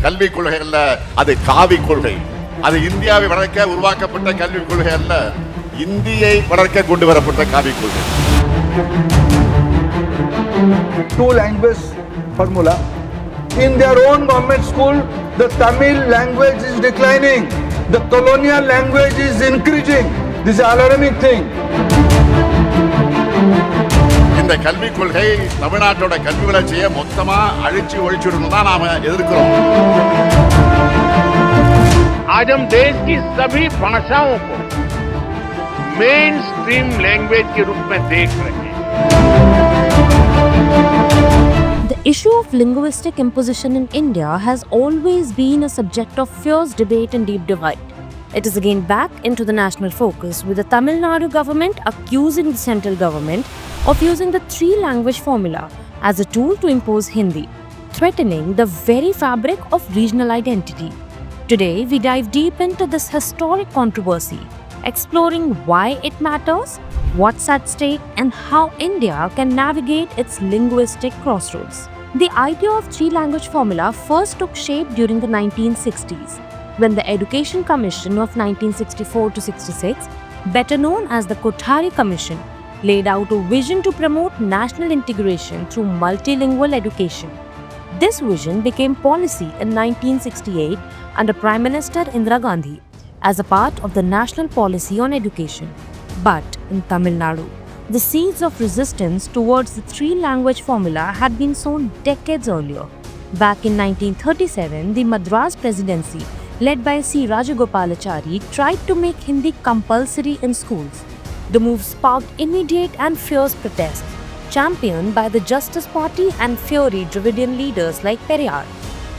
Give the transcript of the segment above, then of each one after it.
கல்விக் கொள்கை அல்ல, அது காவி கொள்கை. அது இந்தியாவை வளர்க்க உருவாக்கப்பட்ட கல்விக் கொள்கை அல்ல, இந்தியை வளர்க்க கொண்டு வரப்பட்ட காவிக் கொள்கை. Two language formula. In their own government school, the Tamil language is declining. The colonial language is increasing. This is an alarming thing. இந்த கல்விக் கொள்கை தமிழ்நாட்டோட கல்வி வளர்ச்சியை மொத்தமா அழிச்சு ஒழிச்சுடணும் தான் நாம எதிர்க்கிறோம். आज हम देश की सभी भाषाओं को मेन स्ट्रीम लैंग्वेज के रूप में देख रहे हैं. The issue of linguistic imposition in India has always been a subject of fierce debate and deep divide. It is again back into the national focus, with the Tamil Nadu government accusing the central government of using the three-language formula as a tool to impose Hindi, threatening the very fabric of regional identity. Today, we dive deep into this historic controversy, exploring why it matters, what's at stake, and how India can navigate its linguistic crossroads. The idea of three-language formula first took shape during the 1960s, when the Education Commission of 1964 to 66, better known as the Kothari Commission, laid out a vision to promote national integration through multilingual education. This vision became policy in 1968 under Prime Minister Indira Gandhi as a part of the national policy on education. But in Tamil Nadu, the seeds of resistance towards the three-language formula had been sown decades earlier. Back in 1937, the Madras Presidency, led by C. Rajagopalachari, tried to make Hindi compulsory in schools. The move sparked immediate and fierce protests, championed by the Justice Party and fiery Dravidian leaders like Periyar.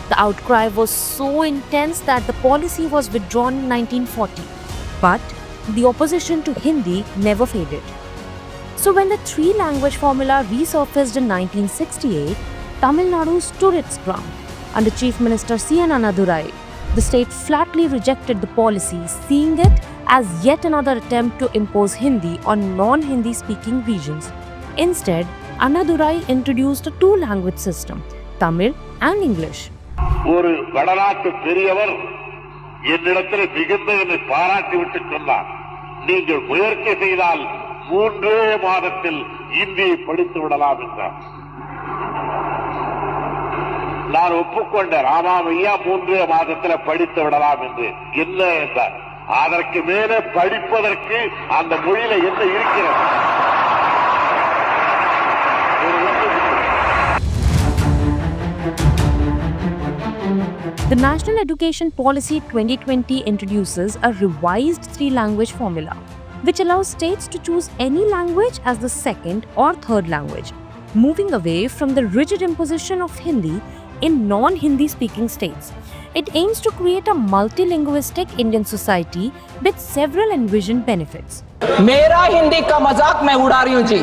The outcry was so intense that the policy was withdrawn in 1940. But the opposition to Hindi never faded. So when the three-language formula resurfaced in 1968, Tamil Nadu stood its ground. Under Chief Minister C.N. Annadurai, the state flatly rejected the policy, seeing it as yet another attempt to impose Hindi on non-Hindi speaking regions. Instead, Annadurai introduced a two-language system, Tamil and English. ஒரு வடநாட்டு பெரியவர் என்னிடத்தில் மிகுந்த என்னை பாராட்டிவிட்டு சொன்னார், நீங்கள் முயற்சி செய்தால் 3 மாதத்தில் இந்தியை படித்து விடலாம் என்றார். நான் ஒப்புக்கொண்டேன், ஆமாம் ஐயா 3 மாதத்தில் படித்து விடலாம் என்று. என்ன என்றார், அதற்கு மேலே படிப்பதற்கு அந்த மொழியில என்ன இருக்கிறது? The National Education Policy 2020 introduces a revised three-language formula, which allows states to choose any language as the second or third language, moving away from the rigid imposition of Hindi in non-Hindi speaking states. It aims to create a multilingualistic Indian society with several envisioned benefits. मेरा हिंदी का मजाक मैं उड़ा रही हूँ जी,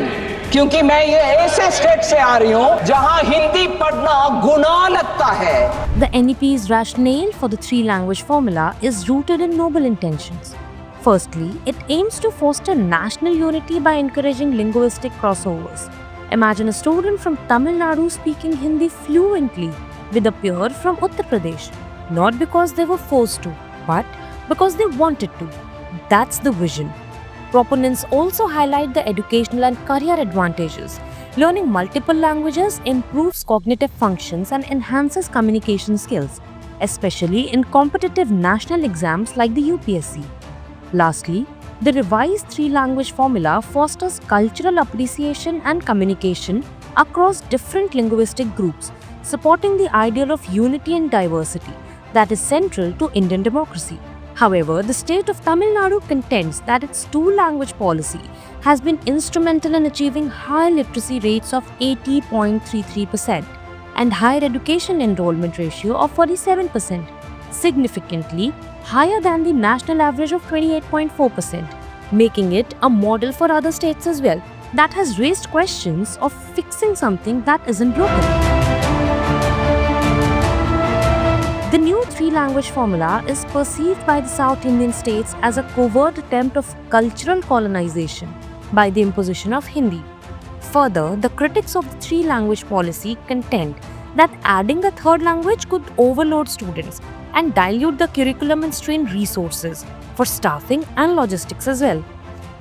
क्योंकि मैं ये ऐसे स्टेट से आ रही हूँ जहाँ हिंदी पढ़ना गुनाह लगता है. The NEP's rationale for the three-language formula is rooted in noble intentions. Firstly, it aims to foster national unity by encouraging linguistic crossovers. Imagine a student from Tamil Nadu speaking Hindi fluently with a peer from Uttar Pradesh, not because they were forced to, but because they wanted to. That's the vision. Proponents also highlight the educational and career advantages. Learning multiple languages improves cognitive functions and enhances communication skills, especially in competitive national exams like the UPSC. Lastly, the revised three-language formula fosters cultural appreciation and communication across different linguistic groups, supporting the ideal of unity and diversity that is central to Indian democracy. However, the state of Tamil Nadu contends that its two-language policy has been instrumental in achieving high literacy rates of 80.33% and higher education enrollment ratio of 47%, significantly higher than the national average of 28.4%, making it a model for other states as well. That has raised questions of fixing something that isn't broken. The new three-language formula is perceived by the South Indian states as a covert attempt of cultural colonization by the imposition of Hindi. Further, the critics of the three-language policy contend that adding a third language could overload students and dilute the curriculum and strain resources for staffing and logistics as well.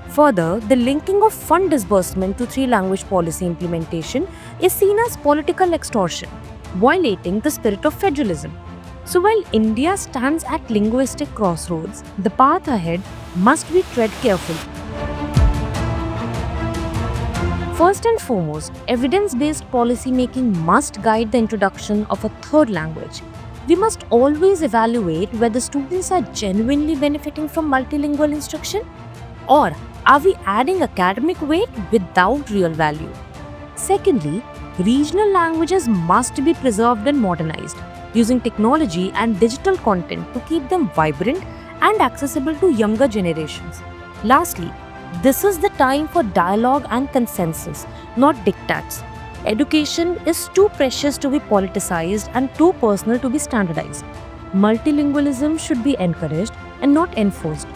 Further, the linking of fund disbursement to three-language policy implementation is seen as political extortion, violating the spirit of federalism. So while India stands at linguistic crossroads, the path ahead must be tread carefully. First and foremost, evidence-based policy-making must guide the introduction of a third language. We must always evaluate whether students are genuinely benefiting from multilingual instruction, or are we adding academic weight without real value? Secondly, regional languages must be preserved and modernized, using technology and digital content to keep them vibrant and accessible to younger generations. Lastly, this is the time for dialogue and consensus, not diktats. Education is too precious to be politicized and too personal to be standardized. Multilingualism should be encouraged and not enforced.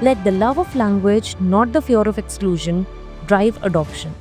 Let the love of language, not the fear of exclusion, drive adoption.